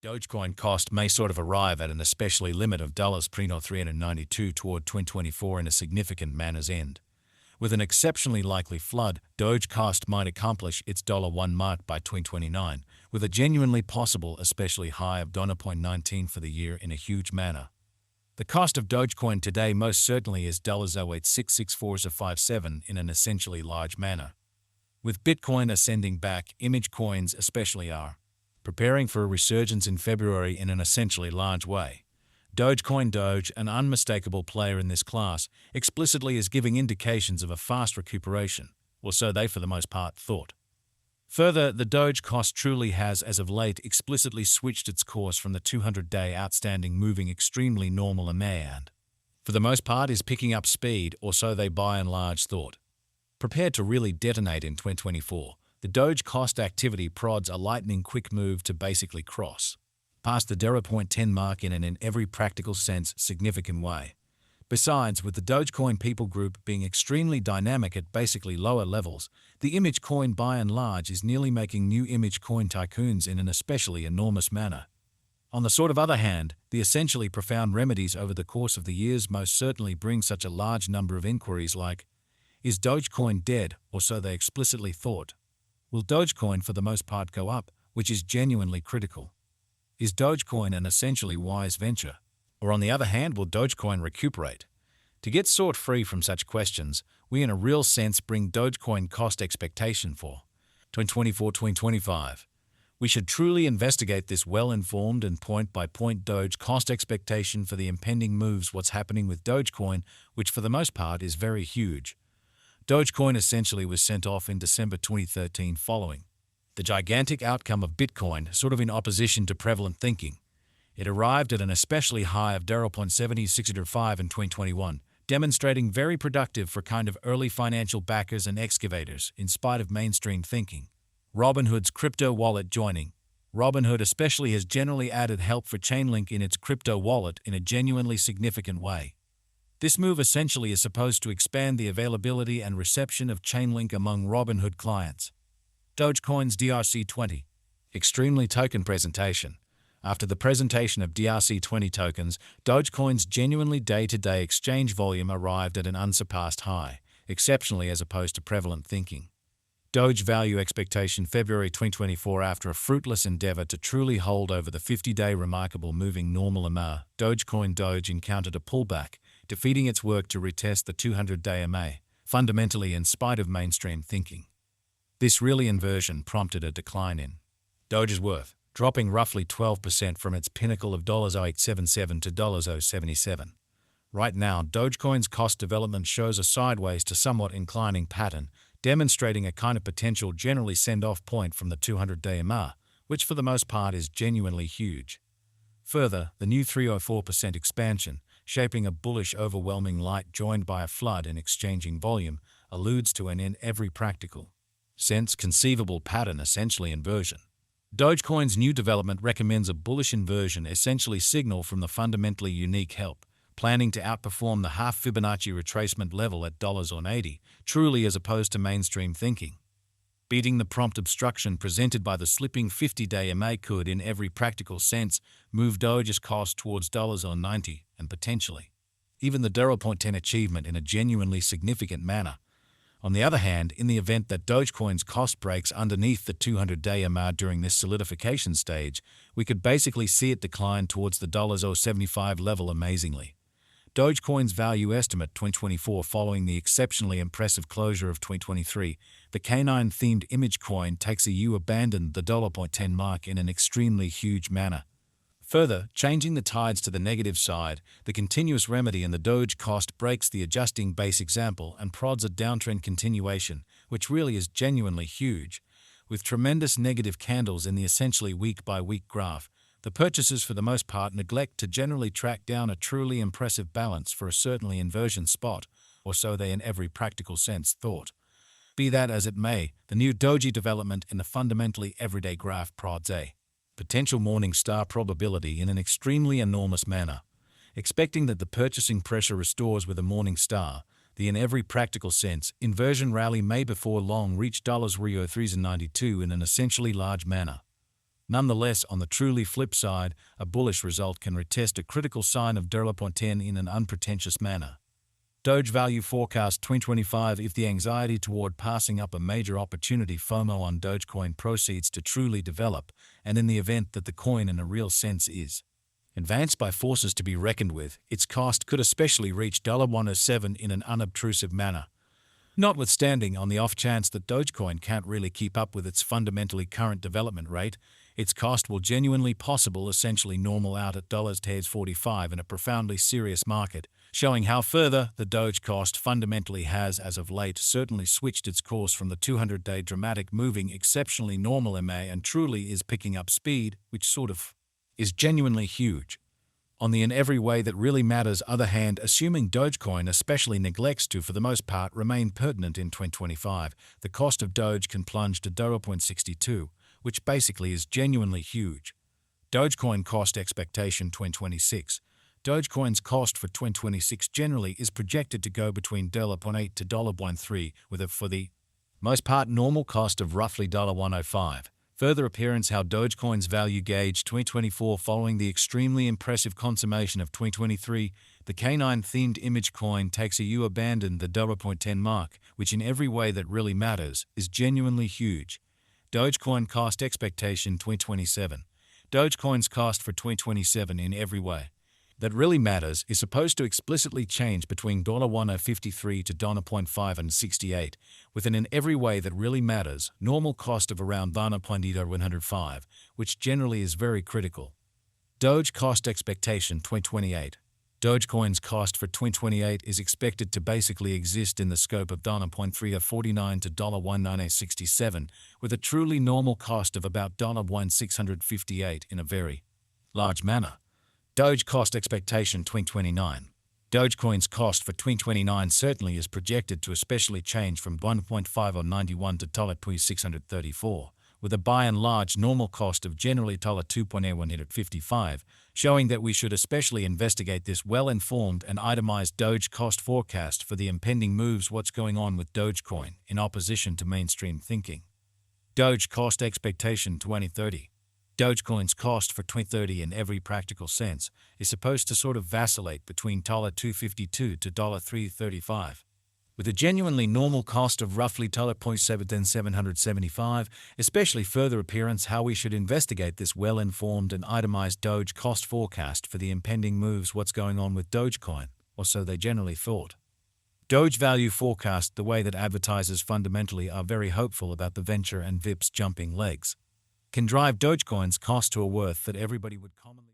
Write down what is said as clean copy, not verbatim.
Dogecoin cost may sort of arrive at an especially limit of $392 toward 2024 in a significant manner's end. With an exceptionally likely flood, Doge cost might accomplish its $1 mark by 2029, with a genuinely possible especially high of $0.19 for the year in a huge manner. The cost of Dogecoin today most certainly is $0.866457 in an essentially large manner. With Bitcoin ascending back, image coins especially are preparing for a resurgence in February in an essentially large way. Dogecoin Doge, an unmistakable player in this class, explicitly is giving indications of a fast recuperation, or so they for the most part thought. Further, the Doge cost truly has as of late explicitly switched its course from the 200-day outstanding moving extremely normal EMA and, for the most part, is picking up speed, or so they by and large thought. Prepared to really detonate in 2024, the Doge cost activity prods a lightning-quick move to basically cross past the $0.10 mark in every practical sense significant way. Besides, with the Dogecoin people group being extremely dynamic at basically lower levels, the image coin by and large is nearly making new image coin tycoons in an especially enormous manner. On the sort of other hand, the essentially profound remedies over the course of the years most certainly bring such a large number of inquiries like, is Dogecoin dead, or so they explicitly thought? Will Dogecoin for the most part go up, which is genuinely critical? Is Dogecoin an essentially wise venture? Or on the other hand, will Dogecoin recuperate? To get sort free from such questions, we in a real sense bring Dogecoin cost expectation for 2024-2025. We should truly investigate this well-informed and point-by-point Doge cost expectation for the impending moves what's happening with Dogecoin, which for the most part is very huge. Dogecoin essentially was sent off in December 2013 following the gigantic outcome of Bitcoin, sort of in opposition to prevalent thinking. It arrived at an especially high of $0.7605 in 2021, demonstrating very productive for kind of early financial backers and excavators, in spite of mainstream thinking. Robinhood's crypto wallet joining. Robinhood especially has generally added help for Chainlink in its crypto wallet in a genuinely significant way. This move essentially is supposed to expand the availability and reception of Chainlink among Robinhood clients. Dogecoin's DRC20. Extremely token presentation. After the presentation of DRC20 tokens, Dogecoin's genuinely day-to-day exchange volume arrived at an unsurpassed high, exceptionally as opposed to prevalent thinking. Doge value expectation February 2024. After a fruitless endeavor to truly hold over the 50-day remarkable moving normal EMA, Dogecoin Doge encountered a pullback, defeating its work to retest the 200-day EMA, fundamentally in spite of mainstream thinking. This really inversion prompted a decline in Doge's worth, dropping roughly 12% from its pinnacle of $0.877 to $0.077. Right now, Dogecoin's cost development shows a sideways to somewhat inclining pattern, demonstrating a kind of potential generally send-off point from the 200-day EMA, which for the most part is genuinely huge. Further, the new 304% expansion, shaping a bullish overwhelming light joined by a flood in exchanging volume, alludes to an in every practical sense conceivable pattern essentially inversion. Dogecoin's new development recommends a bullish inversion essentially signal from the fundamentally unique help, planning to outperform the half Fibonacci retracement level at $0.80, truly as opposed to mainstream thinking. Beating the prompt obstruction presented by the slipping 50-day EMA could, in every practical sense, move Doge's cost towards $0.90 and potentially even the $0.10 achievement in a genuinely significant manner. On the other hand, in the event that Dogecoin's cost breaks underneath the 200-day EMA during this solidification stage, we could basically see it decline towards the $0.75 level amazingly. Dogecoin's value estimate 2024 following the exceptionally impressive closure of 2023, the canine-themed image coin takes a abandoned the $0.10 mark in an extremely huge manner. Further, changing the tides to the negative side, the continuous remedy in the Doge cost breaks the adjusting base example and prods a downtrend continuation, which really is genuinely huge. With tremendous negative candles in the essentially week-by-week graph, the purchasers for the most part neglect to generally track down a truly impressive balance for a certainly inversion spot, or so they in every practical sense thought. Be that as it may, the new Doge development in the fundamentally everyday graph prods a potential morning star probability in an extremely enormous manner. Expecting that the purchasing pressure restores with a morning star, the in every practical sense inversion rally may before long reach $3.92 in an essentially large manner. Nonetheless, on the truly flip side, a bullish result can retest a critical sign of $10 in an unpretentious manner. Doge Value Forecast 2025. If the anxiety toward passing up a major opportunity FOMO on Dogecoin proceeds to truly develop, and in the event that the coin in a real sense is advanced by forces to be reckoned with, its cost could especially reach $107 in an unobtrusive manner. Notwithstanding, on the off chance that Dogecoin can't really keep up with its fundamentally current development rate, its cost will genuinely possible essentially normal out at $45 in a profoundly serious market, showing how further the Doge cost fundamentally has as of late certainly switched its course from the 200-day dramatic moving exceptionally normal MA and truly is picking up speed, which sort of is genuinely huge. On the in every way that really matters other hand, assuming Dogecoin especially neglects to for the most part remain pertinent in 2025, the cost of Doge can plunge to 0.62, which basically is genuinely huge. Dogecoin cost expectation 2026. Dogecoin's cost for 2026 generally is projected to go between $0.8 to $1.3, with a for the most part normal cost of roughly $1.05. Further appearance how Dogecoin's value gauge 2024 following the extremely impressive consummation of 2023, the canine-themed image coin takes a you abandon the $0.10 mark, which in every way that really matters is genuinely huge. Dogecoin cost expectation 2027. Dogecoin's cost for 2027 in every way that really matters is supposed to explicitly change between $1.53 to $0.568, with an in every way that really matters normal cost of around $105, which generally is very critical. Doge cost expectation 2028. Dogecoin's cost for 2028 is expected to basically exist in the scope of $0.349 to $1.1967, with a truly normal cost of about $1.658 in a very large manner. Doge cost expectation 2029. Dogecoin's cost for 2029 certainly is projected to especially change from $1.591 to $2.634, with a by and large normal cost of generally $2.8155, showing that we should especially investigate this well-informed and itemized Doge cost forecast for the impending moves what's going on with Dogecoin in opposition to mainstream thinking. Doge cost expectation 2030. Dogecoin's cost for 2030 in every practical sense is supposed to sort of vacillate between $2.52 to $3.35, with a genuinely normal cost of roughly $0.775, especially further appearance how we should investigate this well-informed and itemized Doge cost forecast for the impending moves what's going on with Dogecoin, or so they generally thought. Doge value forecast the way that advertisers fundamentally are very hopeful about the venture and VIP's jumping legs can drive Dogecoin's cost to a worth that everybody would commonly